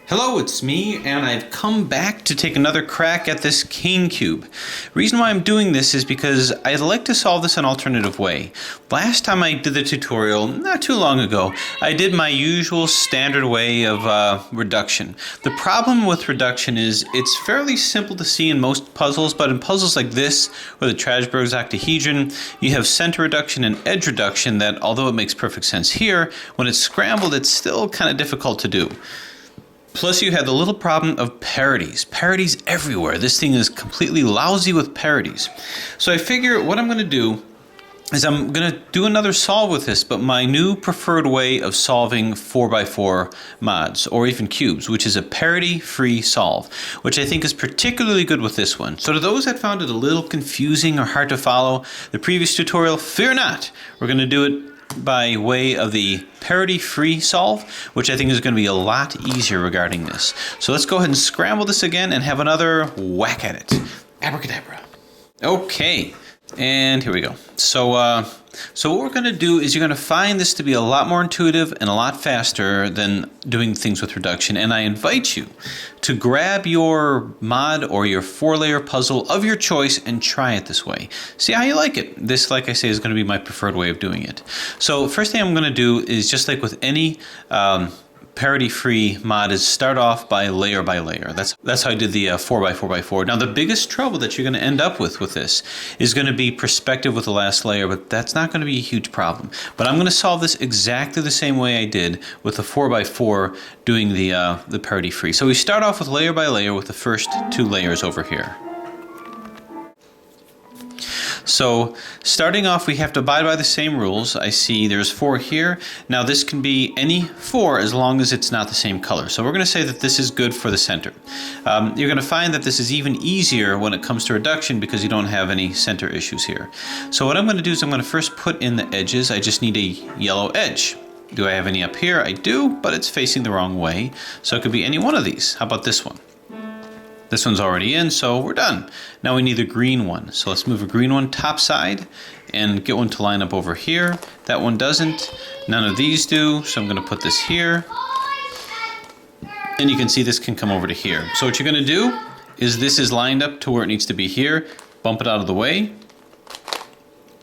Hello, it's me, and I've come back to take another crack at this Canecube. Reason why I'm doing this is because I'd like to solve this an alternative way. Last time I did the tutorial, not too long ago, I did my usual standard way of reduction. The problem with reduction is it's fairly simple to see in most puzzles, but in puzzles like this, or the Trasberg's octahedron, you have center reduction and edge reduction that, although it makes perfect sense here, when it's scrambled, it's still kind of difficult to do. Plus you have the little problem of parities. Parities everywhere. This thing is completely lousy with parities. So I figure what I'm going to do is I'm going to do another solve with this, but my new preferred way of solving 4x4 mods, or even cubes, which is a parity-free solve, which I think is particularly good with this one. So to those that found it a little confusing or hard to follow the previous tutorial, fear not. We're going to do it by way of the parity-free solve, which I think is going to be a lot easier regarding this. So let's go ahead and scramble this again and have another whack at it. Abracadabra. Okay, and here we go. So what we're going to do is you're going to find this to be a lot more intuitive and a lot faster than doing things with reduction. And I invite you to grab your mod or your 4-layer puzzle of your choice and try it this way. See how you like it. This, like I say, is going to be my preferred way of doing it. So first thing I'm going to do is, just like with any parity-free mod, is start off by layer. That's how I did the 4x4x4. Now the biggest trouble that you're going to end up with this is going to be perspective with the last layer, but that's not going to be a huge problem. But I'm going to solve this exactly the same way I did with the 4x4 doing the parity-free. So we start off with layer by layer with the first 2 layers over here. So starting off, we have to abide by the same rules. I see there's 4 here. Now this can be any 4 as long as it's not the same color. So we're going to say that this is good for the center. You're going to find that this is even easier when it comes to reduction because you don't have any center issues here. So what I'm going to do is I'm going to first put in the edges. I just need a yellow edge. Do I have any up here? I do, but it's facing the wrong way. So it could be any one of these. How about this one? This one's already in, so we're done. Now we need a green one. So let's move a green one top side and get one to line up over here. That one doesn't. None of these do, so I'm going to put this here. And you can see this can come over to here. So what you're going to do is this is lined up to where it needs to be here. Bump it out of the way.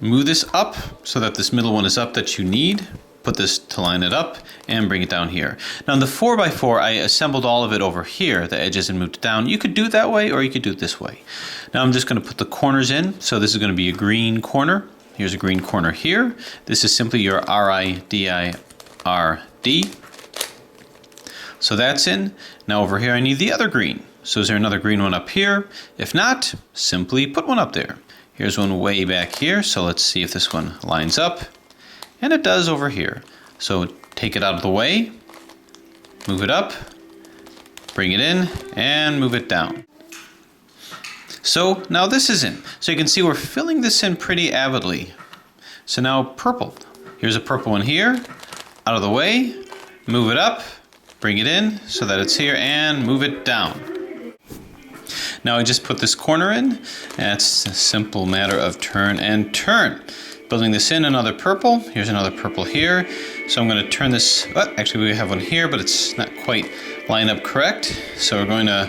Move this up so that this middle one is up that you need. Put this to line it up and bring it down here. Now in the 4x4, I assembled all of it over here, the edges, and moved it down. You could do it that way or you could do it this way. Now I'm just going to put the corners in. So this is going to be a green corner. Here's a green corner here. This is simply your RIDIRD. So that's in. Now over here I need the other green. So is there another green one up here? If not, simply put one up there. Here's one way back here. So let's see if this one lines up. And it does over here. So take it out of the way, move it up, bring it in, and move it down. So now this is in. So you can see we're filling this in pretty avidly. So now purple. Here's a purple one here, out of the way, move it up, bring it in so that it's here, and move it down. Now I just put this corner in, and it's a simple matter of turn and turn. Building this in, another purple. Here's another purple here. So I'm going to turn this, actually we have one here, but it's not quite lined up correct. So we're going to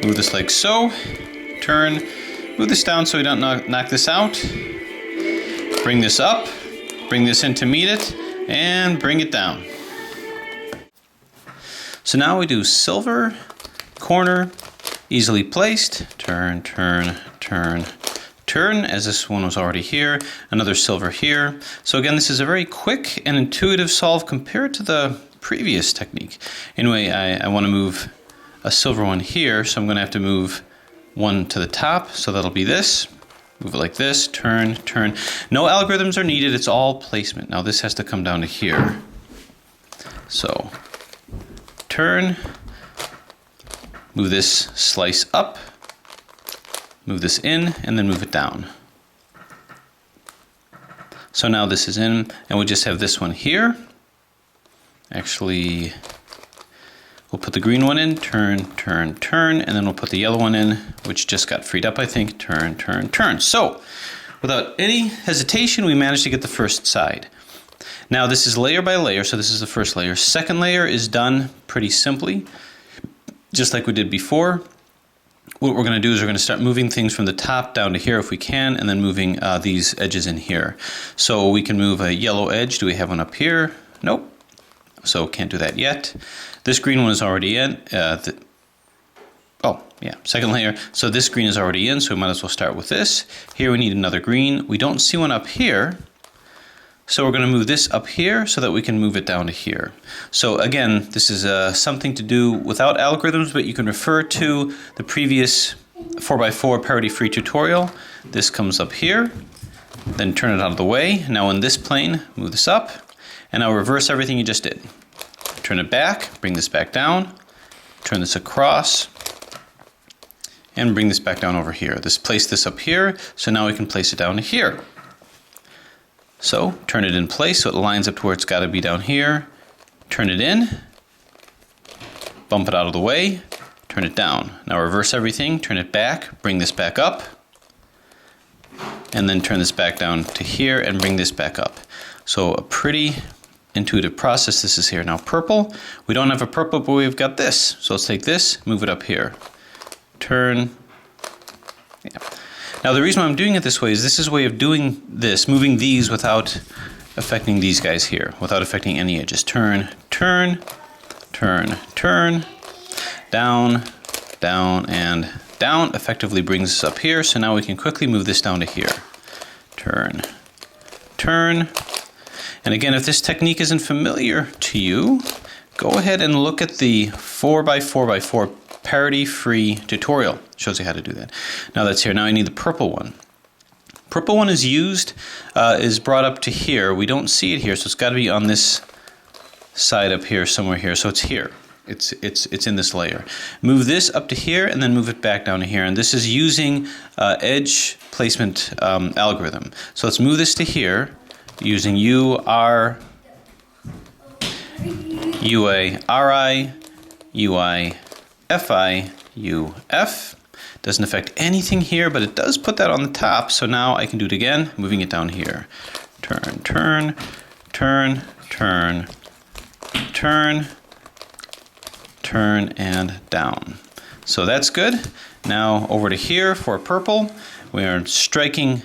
move this like so. Turn, move this down so we don't knock this out. Bring this up, bring this in to meet it, and bring it down. So now we do silver, corner, easily placed, turn, turn, turn, turn, as this one was already here, another silver here. So again, this is a very quick and intuitive solve compared to the previous technique. Anyway, I want to move a silver one here, so I'm going to have to move one to the top, so that'll be this. Move it like this, turn, turn. No algorithms are needed, it's all placement. Now this has to come down to here. So, turn, move this slice up, move this in, and then move it down. So now this is in, and we just have this one here. Actually, we'll put the green one in, turn, turn, turn, and then we'll put the yellow one in, which just got freed up, I think. Turn, turn, turn. So, without any hesitation, we managed to get the first side. Now this is layer by layer, so this is the first layer. Second layer is done pretty simply. just like we did before. What we're going to do is we're going to start moving things from the top down to here if we can, and then moving these edges in here. So we can move a yellow edge. Do we have one up here? Nope. So can't do that yet. This green one is already in. Oh, yeah, second layer. So this green is already in, so we might as well start with this. Here we need another green. We don't see one up here. So we're going to move this up here so that we can move it down to here. So again, this is something to do without algorithms, but you can refer to the previous 4x4 parity free tutorial. This comes up here, then turn it out of the way. Now in this plane, move this up, and now reverse everything you just did. Turn it back, bring this back down, turn this across, and bring this back down over here. Place this up here, so now we can place it down to here. So turn it in place so it lines up to where it's got to be down here. Turn it in, bump it out of the way, turn it down. Now reverse everything, turn it back, bring this back up, and then turn this back down to here and bring this back up. So a pretty intuitive process this is here. Now purple, we don't have a purple, but we've got this. So let's take this, move it up here. Turn, yeah. Now the reason why I'm doing it this way is this is a way of doing this, moving these without affecting these guys here, without affecting any edges. Turn, turn, turn, turn, down, down, and down. Effectively brings us up here, so now we can quickly move this down to here. Turn, turn. And again, if this technique isn't familiar to you, go ahead and look at the 4x4x4 parity free tutorial. Shows you how to do that. Now that's here. Now I need the purple one. Purple one is used, is brought up to here. We don't see it here, so it's got to be on this side up here, somewhere here. So it's here. It's in this layer. Move this up to here and then move it back down to here. And this is using edge placement algorithm. So let's move this to here using UR, UA, RI, UI, FI, UF. Doesn't affect anything here, but it does put that on the top. So now I can do it again, moving it down here. Turn, turn, turn, turn, turn, turn, and down. So that's good. Now over to here for purple. We are striking,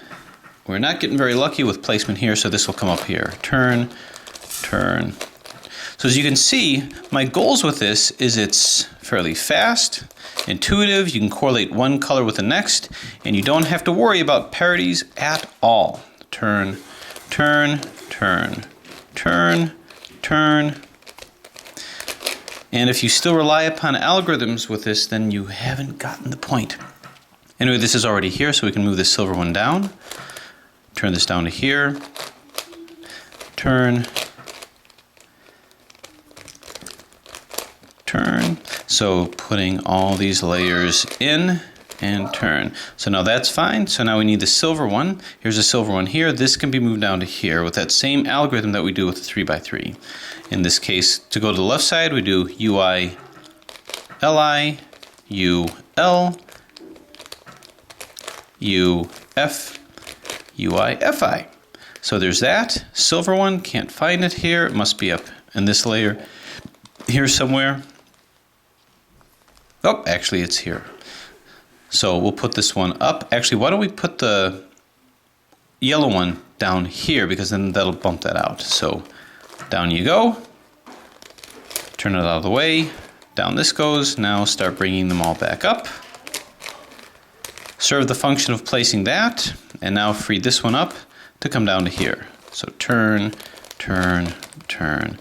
we're not getting very lucky with placement here, so this will come up here. Turn, turn. So as you can see, my goals with this is it's fairly fast, intuitive, you can correlate one color with the next, and you don't have to worry about parities at all. Turn, turn, turn, turn, turn. And if you still rely upon algorithms with this, then you haven't gotten the point. Anyway, this is already here, so we can move this silver one down. Turn this down to here. Turn, turn. So putting all these layers in and turn. So now that's fine. So now we need the silver one. Here's a silver one here. This can be moved down to here with that same algorithm that we do with the 3x3. In this case, to go to the left side, we do UI, LI, UL, UF, UI, FI. So there's that. Silver one, can't find it here. It must be up in this layer here somewhere. Oh, actually it's here. So we'll put this one up. Actually, why don't we put the yellow one down here, because then that'll bump that out. So down you go. Turn it out of the way. Down this goes. Now start bringing them all back up. Serve the function of placing that, and now free this one up to come down to here. So turn, turn, turn,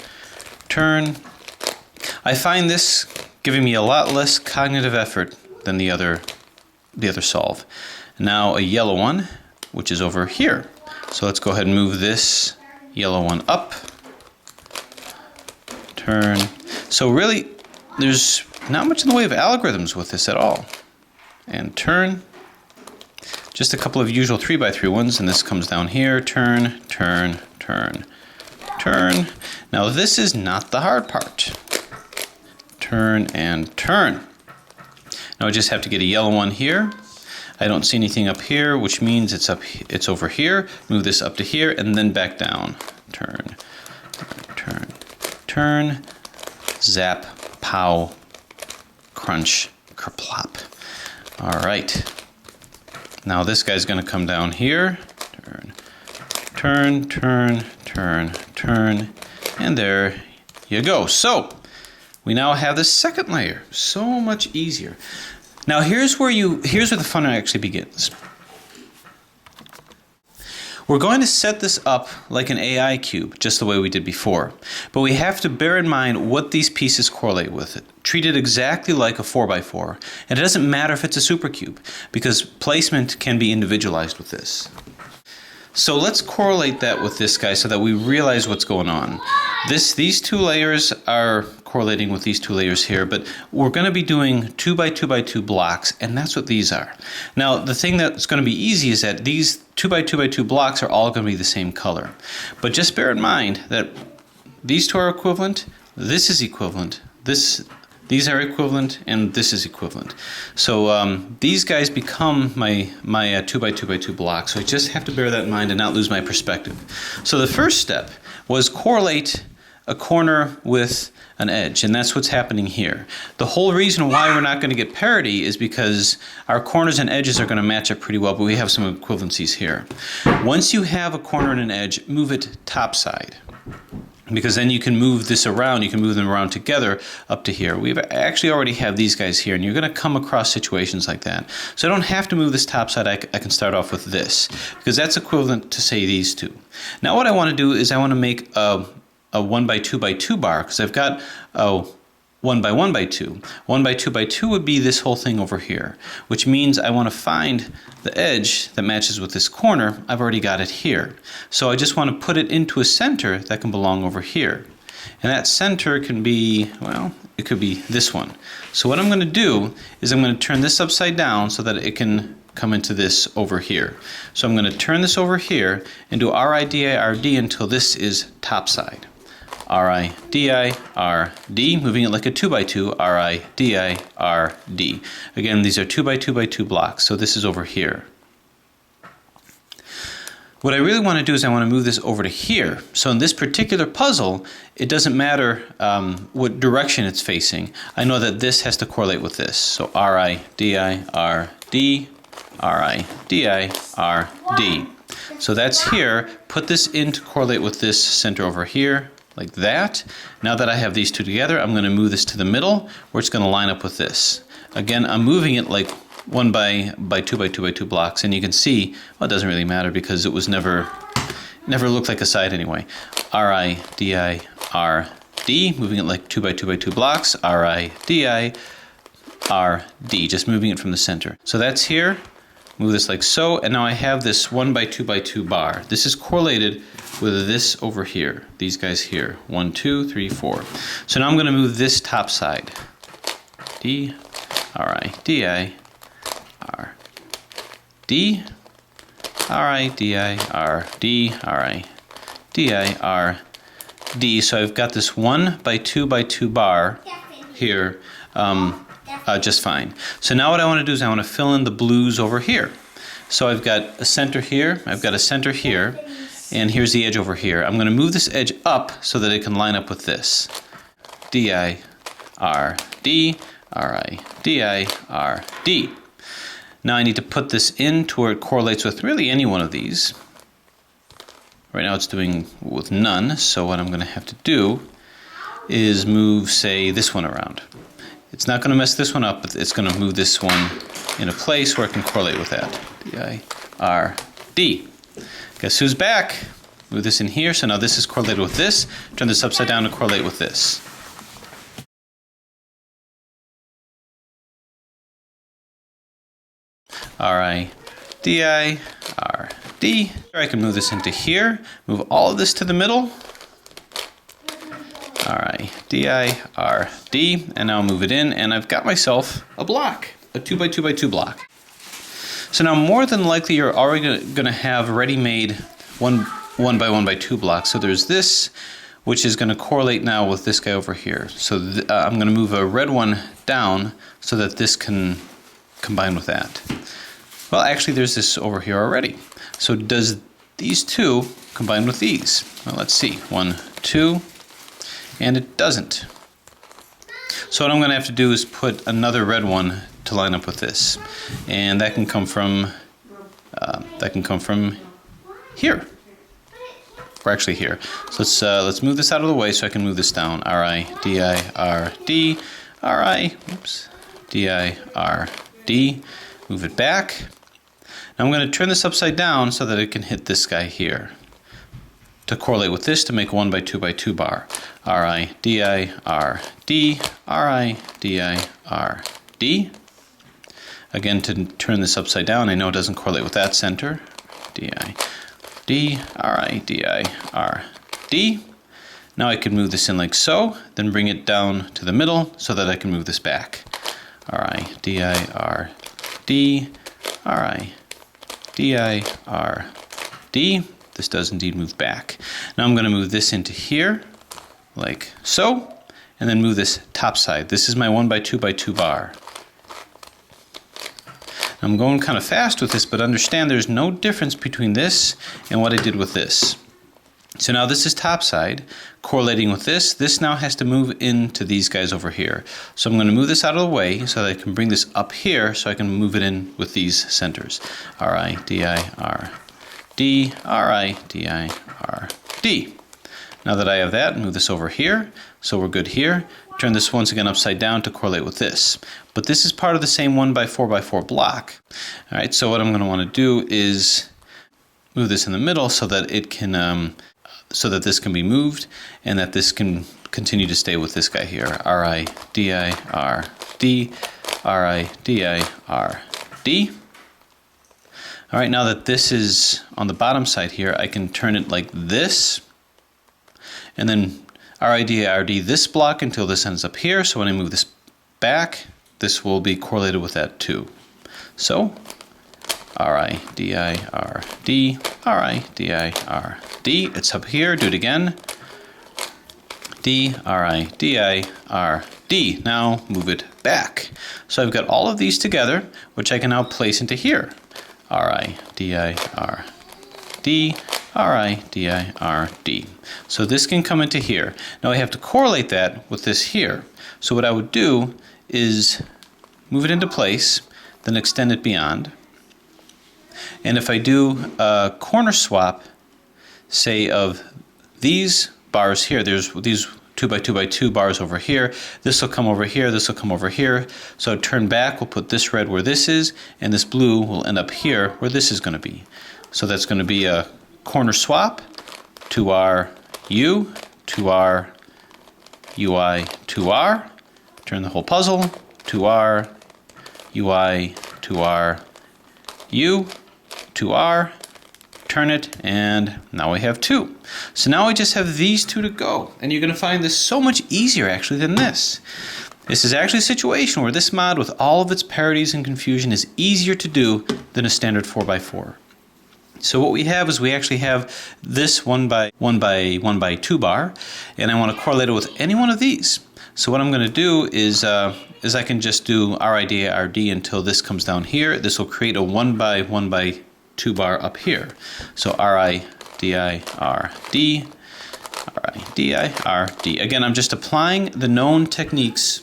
turn. I find this giving me a lot less cognitive effort than the other solve. Now a yellow one, which is over here. So let's go ahead and move this yellow one up. Turn. So really, there's not much in the way of algorithms with this at all. And turn. Just a couple of usual 3x3 ones, and this comes down here. Turn, turn, turn, turn. Now this is not the hard part. Turn and turn. Now I just have to get a yellow one here. I don't see anything up here, which means it's over here. Move this up to here and then back down. Turn, turn, turn, zap, pow, crunch, kerplop. All right. Now this guy's going to come down here. Turn, turn, turn, turn, turn, and there you go. So we now have the second layer. So much easier. Now here's where the fun actually begins. We're going to set this up like an AI cube, just the way we did before. But we have to bear in mind what these pieces correlate with. Treat it exactly like a 4x4. And it doesn't matter if it's a supercube, because placement can be individualized with this. So let's correlate that with this guy so that we realize what's going on. These two layers are correlating with these two layers here, but we're going to be doing 2x2x2 blocks, and that's what these are. Now, the thing that's going to be easy is that these 2x2x2 blocks are all going to be the same color. But just bear in mind that these two are equivalent, this is equivalent, these are equivalent, and this is equivalent. So these guys become my 2x2x2 blocks. So I just have to bear that in mind and not lose my perspective. So the first step was correlate a corner with an edge, and that's what's happening here. The whole reason why we're not going to get parity is because our corners and edges are going to match up pretty well, but we have some equivalencies here. Once you have a corner and an edge, move it top side, because then you can move this around, you can move them around together up to here. We actually already have these guys here, and you're going to come across situations like that. So I don't have to move this top side, I can start off with this, because that's equivalent to, say, these two. Now what I want to do is I want to make a 1x2x2 bar, because I've got a 1x1x2. 1x2x2 would be this whole thing over here, which means I want to find the edge that matches with this corner. I've already got it here. So I just want to put it into a center that can belong over here. And that center can be, well, it could be this one. So what I'm going to do is I'm going to turn this upside down so that it can come into this over here. So I'm going to turn this over here and do RIDI-RD until this is top side. RIDI-RD, moving it like a 2x2, RIDI-RD. Again, these are 2x2x2 blocks, so this is over here. What I really want to do is I want to move this over to here. So in this particular puzzle, it doesn't matter what direction it's facing. I know that this has to correlate with this. So RIDI-RD, RIDI-RD. So that's here. Put this in to correlate with this center over here, like that. Now that I have these two together, I'm going to move this to the middle, where it's going to line up with this. Again, I'm moving it like 1x2x2x2 blocks, and you can see, well, it doesn't really matter because it was never looked like a side anyway. RIDI-RD, moving it like 2x2x2 blocks, RIDI-RD, just moving it from the center. So that's here. Move this like so, and now I have this 1x2x2 bar. This is correlated with this over here, these guys here, 1, 2, 3, 4. So now I'm going to move this top side. D, RIDI, RD, RIDI-RD, RIDI-RD. So I've got this 1x2x2 bar here just fine. So now what I want to do is I want to fill in the blues over here. So I've got a center here, I've got a center here, and here's the edge over here. I'm going to move this edge up so that it can line up with this. DI-RD, RIDI-RD. Now I need to put this in to where it correlates with really any one of these. Right now it's doing with none, so what I'm going to have to do is move, say, this one around. It's not going to mess this one up, but it's going to move this one in a place where it can correlate with that. DI-RD. Guess who's back? Move this in here, so now this is correlated with this. Turn this upside down to correlate with this. RIDI-RD. I can move this into here, move all of this to the middle. RIDI-RD, and now move it in, and I've got myself a block, a 2x2x2 block. So now more than likely you're already going to have ready-made 1x1x2 blocks. So there's this, which is going to correlate now with this guy over here. So I'm going to move a red one down so that this can combine with that. Well, actually there's this over here already. So does these two combine with these? Well, let's see. 1, 2, and it doesn't. So what I'm going to have to do is put another red one to line up with this, and that can come from here, or actually here. So let's move this out of the way so I can move this down. R-I-D-I-R-D, R-I, oops, D-I-R-D. Move it back. Now I'm going to turn this upside down so that it can hit this guy here, to correlate with this to make a 1x2x2 bar. R-I-D-I-R-D, R-I-D-I-R-D. Again, to turn this upside down, I know it doesn't correlate with that center. D-I-D, R-I-D-I-R-D. Now I can move this in like so, then bring it down to the middle so that I can move this back. R-I-D-I-R-D, R-I-D-I-R-D. This does indeed move back. Now I'm going to move this into here, like so, and then move this top side. This is my 1x2x2 bar. I'm going kind of fast with this, but understand there's no difference between this and what I did with this. So now this is top side, correlating with this. This now has to move into these guys over here. So I'm going to move this out of the way so that I can bring this up here so I can move it in with these centers. R-I-D-I-R-D, R-I-D-I-R-D. Now that I have that, move this over here, so we're good here. Turn this once again upside down to correlate with this. But this is part of the same 1x4x4 block. All right, so what I'm going to want to do is move this in the middle so that it can, so that this can be moved and that this can continue to stay with this guy here. R-I-D-I-R-D, R-I-D-I-R-D. All right, now that this is on the bottom side here, I can turn it like this, and then R-I-D-I-R-D this block until this ends up here. So when I move this back, this will be correlated with that too. So R-I-D-I-R-D, R-I-D-I-R-D. It's up here. Do it again. D, R-I-D-I-R-D. Now move it back. So I've got all of these together, which I can now place into here. R-I-D-I-R-D, R-I-D-I-R-D. So this can come into here. Now I have to correlate that with this here. So what I would do is move it into place, then extend it beyond. And if I do a corner swap, say of these bars here, there's these 2x2x2 bars over here, this will come over here, this will come over here. So turn back, we'll put this red where this is, and this blue will end up here where this is going to be. So that's going to be a corner swap to our U, to our UI, to R. Turn the whole puzzle to R, UI, to R, U, to R. Turn it, and now we have two. So now I just have these two to go, and you're going to find this so much easier actually than this. This is actually a situation where this mod with all of its parities and confusion is easier to do than a standard 4x4. So what we have is we actually have this 1x2 bar, and I want to correlate it with any one of these. So what I'm going to do is I can just do RID until this comes down here. This will create a 1x2 bar up here. So RID, RID. Again, I'm just applying the known techniques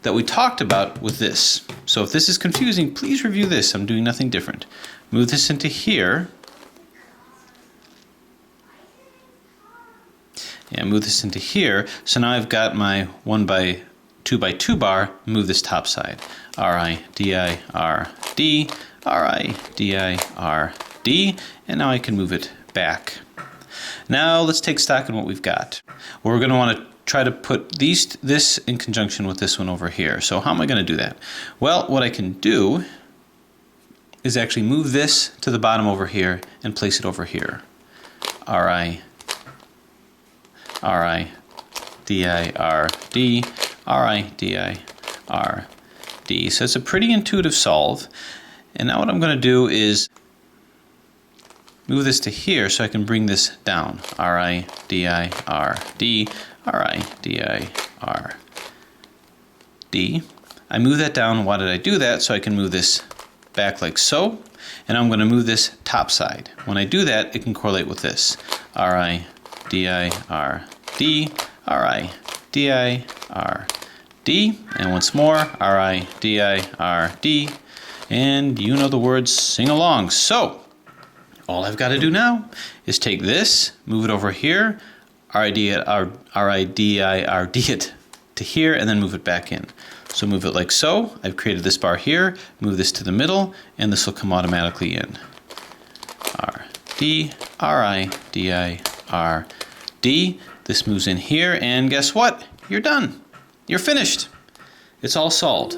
that we talked about with this. So if this is confusing, please review this. I'm doing nothing different. Move this into here. And move this into here. So now I've got my 1x2x2 bar. Move this top side. RID, RID. And now I can move it back. Now let's take stock in what we've got. Well, we're going to want to try to put this in conjunction with this one over here. So how am I going to do that? Well, what I can do is actually move this to the bottom over here and place it over here. RID, RID. So it's a pretty intuitive solve. And now what I'm going to do is move this to here so I can bring this down. RID. I move that down. Why did I do that? So I can move this back like so. And I'm going to move this top side. When I do that, it can correlate with this. RID. D, and once more, R-I-D-I-R-D, and you know the words, sing along. So, all I've got to do now is take this, move it over here, R-I-D-I-R-D it to here, and then move it back in. So move it like so. I've created this bar here, move this to the middle, and this will come automatically in. R-D, R-I-D-I-R-D. This moves in here, and guess what? You're done. You're finished. It's all solved.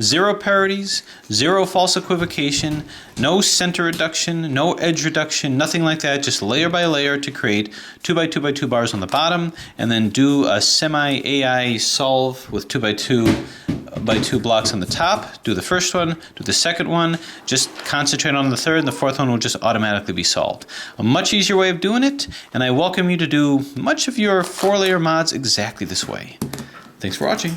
Zero parities, zero false equivocation, no center reduction, no edge reduction, nothing like that. Just layer by layer to create 2x2x2 bars on the bottom, and then do a semi-AI solve with 2x2x2 blocks on the top. Do the first one, do the second one, just concentrate on the third, and the fourth one will just automatically be solved. A much easier way of doing it, and I welcome you to do much of your 4-layer mods exactly this way. Thanks for watching.